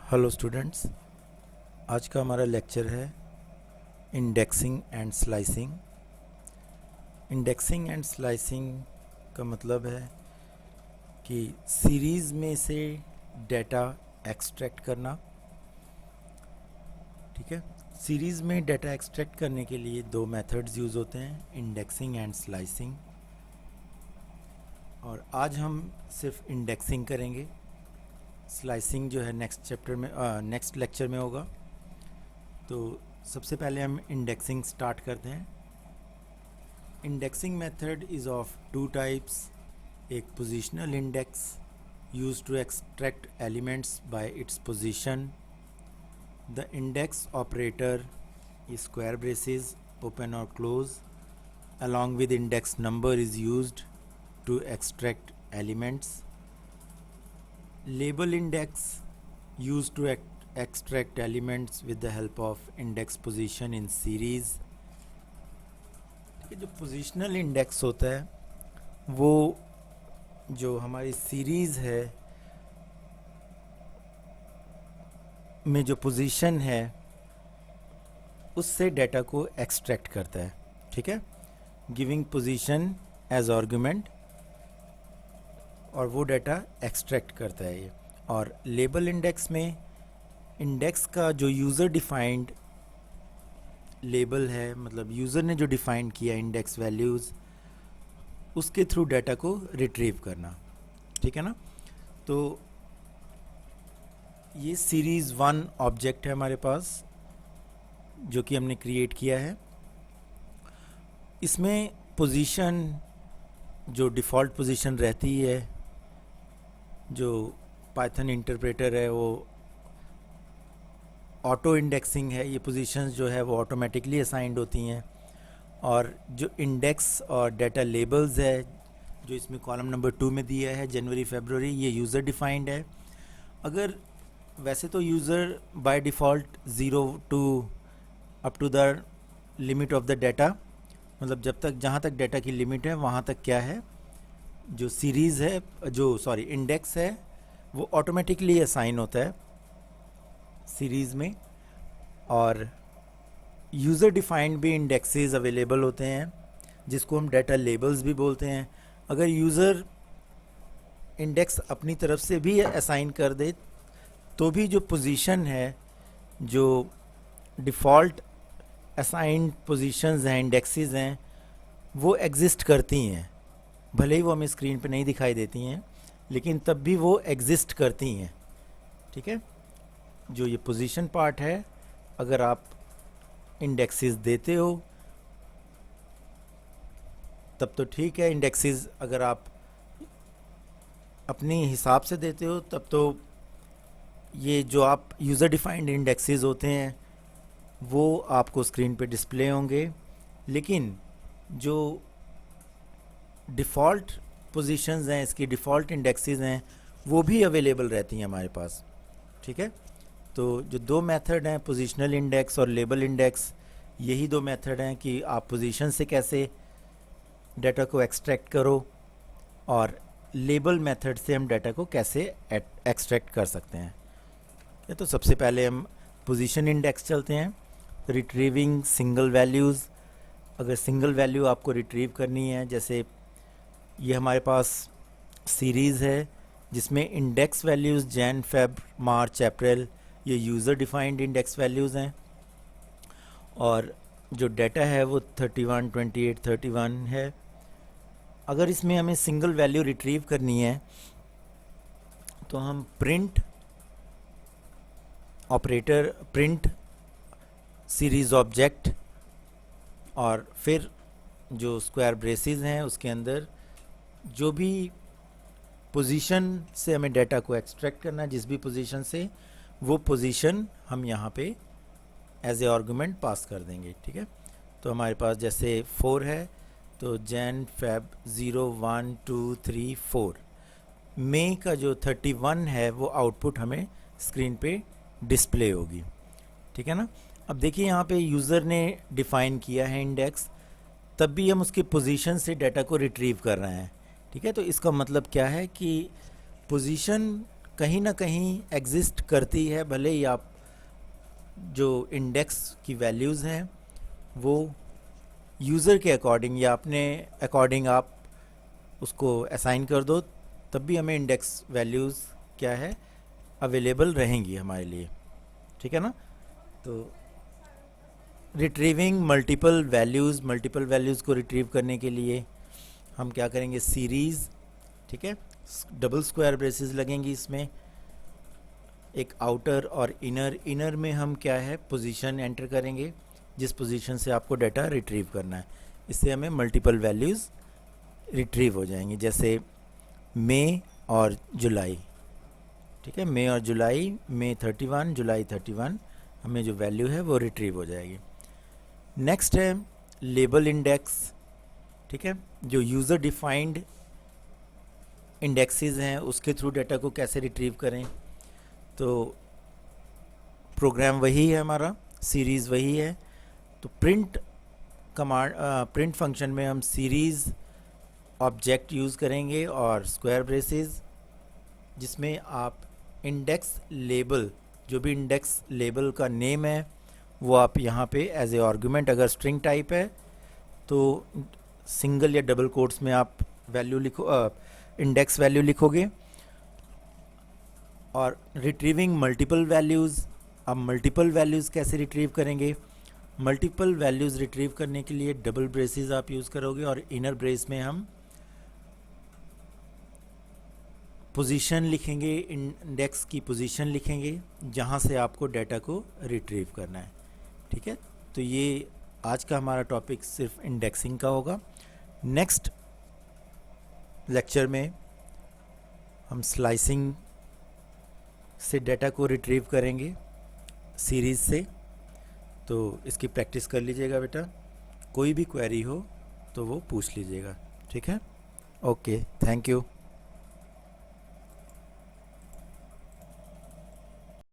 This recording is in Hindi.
हेलो स्टूडेंट्स, आज का हमारा लेक्चर है indexing and slicing. Indexing and slicing का मतलब है कि सीरीज़ में से डेटा एक्सट्रैक्ट करना। ठीक है, सीरीज़ में डेटा एक्सट्रैक्ट करने के लिए दो मेथड्स यूज़ होते हैं, इंडेक्सिंग एंड स्लाइसिंग। और आज हम सिर्फ इंडेक्सिंग करेंगे, स्लाइसिंग जो है नेक्स्ट लेक्चर में होगा। तो सबसे पहले हम इंडेक्सिंग स्टार्ट करते हैं। Indexing method is of two types. एक positional index use to extract elements by its position. The index operator is square braces open or close along with index number is used to extract elements. Label index used to extract elements with the help of index position in series. जो पोजीशनल इंडेक्स होता है वो जो हमारी सीरीज़ है में जो पोजीशन है उससे डाटा को एक्सट्रैक्ट करता है। ठीक है, गिविंग पोजीशन एज आर्गुमेंट, और वो डाटा एक्सट्रैक्ट करता है ये। और लेबल इंडेक्स में इंडेक्स का जो यूज़र डिफाइंड लेबल है, मतलब यूज़र ने जो डिफाइन किया इंडेक्स वैल्यूज़, उसके थ्रू डाटा को रिट्रीव करना। ठीक है ना। तो ये सीरीज़ 1 ऑब्जेक्ट है हमारे पास जो कि हमने क्रिएट किया है। इसमें पोजीशन जो डिफ़ॉल्ट पोजीशन रहती है, जो पाइथन इंटरप्रेटर है वो ऑटो इंडेक्सिंग है। ये पोजीशंस जो है वो ऑटोमेटिकली असाइंड होती हैं। और जो इंडेक्स और डाटा लेबल्स है जो इसमें कॉलम नंबर 2 में दिया है जनवरी फरवरी, ये यूज़र डिफाइंड है। अगर वैसे तो user by default 0 to up to the limit of the data, मतलब जब तक जहाँ तक डाटा की लिमिट है वहाँ तक क्या है, जो सीरीज़ है इंडेक्स है वो ऑटोमेटिकली असाइन होता है सीरीज़ में। और यूज़र डिफाइंड भी इंडेक्सेस अवेलेबल होते हैं जिसको हम डाटा लेबल्स भी बोलते हैं। अगर यूज़र इंडेक्स अपनी तरफ से भी असाइन कर दे तो भी जो पोजीशन है, जो डिफ़ॉल्ट असाइंड पोजीशंस हैं, इंडेक्सेस हैं, वो एग्जिस्ट करती हैं। भले ही वो हमें स्क्रीन पे नहीं दिखाई देती हैं, लेकिन तब भी वो एग्जिस्ट करती हैं। ठीक है, जो ये पोजीशन पार्ट है, अगर आप इंडेक्सेस देते हो तब तो ठीक है। इंडेक्सेस अगर आप अपने हिसाब से देते हो तब तो ये जो आप यूज़र डिफाइंड इंडेक्सेस होते हैं वो आपको स्क्रीन पे डिस्प्ले होंगे। लेकिन जो डिफ़ॉल्ट पोजीशंस हैं, इसकी डिफ़ॉल्ट इंडेक्सेस हैं, वो भी अवेलेबल रहती हैं हमारे पास। ठीक है, तो जो दो मेथड हैं, पोजीशनल इंडेक्स और लेबल इंडेक्स, यही दो मेथड हैं कि आप पोजीशन से कैसे डाटा को एक्सट्रैक्ट करो और लेबल मेथड से हम डाटा को कैसे एक्सट्रैक्ट कर सकते हैं। ये तो सबसे पहले हम पोजीशन इंडेक्स चलते हैं। रिट्रीविंग सिंगल वैल्यूज़, अगर सिंगल वैल्यू आपको रिट्रीव करनी है, जैसे ये हमारे पास सीरीज़ है जिसमें index values Jan Feb March April, ये यूज़र डिफाइंड इंडेक्स वैल्यूज़ हैं। और जो डाटा है वो 31 28 31 है। अगर इसमें हमें सिंगल वैल्यू रिट्रीव करनी है तो हम print operator, print series object, और फिर जो स्क्वायर ब्रेसेस हैं उसके अंदर जो भी पोजीशन से हमें डाटा को एक्सट्रैक्ट करना है, जिस भी पोजीशन से, वो पोजीशन हम यहाँ पे एज ए आर्गुमेंट पास कर देंगे। ठीक है, तो हमारे पास जैसे 4 है तो जैन फेब 0 1 2 3 4, मई का जो 31 है वो आउटपुट हमें स्क्रीन पे डिस्प्ले होगी। ठीक है ना। अब देखिए यहाँ पे यूज़र ने डिफ़ाइन किया है इंडेक्स, तब भी हम उसके पोजीशन से डाटा को रिट्रीव कर रहे हैं। ठीक है, तो इसका मतलब क्या है कि पोजीशन कहीं ना कहीं एग्जिस्ट करती है, भले ही आप जो इंडेक्स की वैल्यूज़ हैं वो यूज़र के अकॉर्डिंग या अपने अकॉर्डिंग आप उसको असाइन कर दो, तब भी हमें इंडेक्स वैल्यूज़ क्या है अवेलेबल रहेंगी हमारे लिए, ठीक है ना। तो रिट्रीविंग मल्टीपल वैल्यूज़ को रिट्रीव करने के लिए हम क्या करेंगे, सीरीज़, ठीक है, डबल स्क्वायर ब्रेसेस लगेंगी इसमें, एक आउटर और इनर में हम क्या है पोजीशन एंटर करेंगे जिस पोजीशन से आपको डाटा रिट्रीव करना है। इससे हमें मल्टीपल वैल्यूज़ रिट्रीव हो जाएंगी, जैसे मई और जुलाई, ठीक है, मई और जुलाई, मई 31 जुलाई 31, हमें जो वैल्यू है वो रिट्रीव हो जाएगी। नेक्स्ट है लेबल इंडेक्स, ठीक है, जो यूज़र डिफाइंड इंडेक्सेस हैं उसके थ्रू डाटा को कैसे रिट्रीव करें। तो प्रोग्राम वही है हमारा, सीरीज़ वही है। तो प्रिंट फंक्शन में हम सीरीज़ ऑब्जेक्ट यूज़ करेंगे और स्क्वायर ब्रेसेस, जिसमें आप इंडेक्स लेबल, जो भी इंडेक्स लेबल का नेम है वो आप यहाँ पे एज ए आर्गुमेंट, अगर स्ट्रिंग टाइप है तो सिंगल या डबल कोट्स में आप वैल्यू लिखो, इंडेक्स वैल्यू लिखोगे। और रिट्रीविंग मल्टीपल वैल्यूज़, अब मल्टीपल वैल्यूज़ कैसे रिट्रीव करेंगे, मल्टीपल वैल्यूज़ रिट्रीव करने के लिए डबल ब्रेसेस आप यूज़ करोगे और इनर ब्रेस में हम पोजीशन लिखेंगे, इंडेक्स की पोजीशन लिखेंगे जहाँ से आपको डाटा को रिट्रीव करना है, ठीक है। तो ये आज का हमारा टॉपिक सिर्फ इंडेक्सिंग का होगा। नेक्स्ट लेक्चर में हम स्लाइसिंग से डाटा को रिट्रीव करेंगे सीरीज़ से, तो इसकी प्रैक्टिस कर लीजिएगा बेटा। कोई भी क्वेरी हो तो वो पूछ लीजिएगा, ठीक है। Okay, thank you.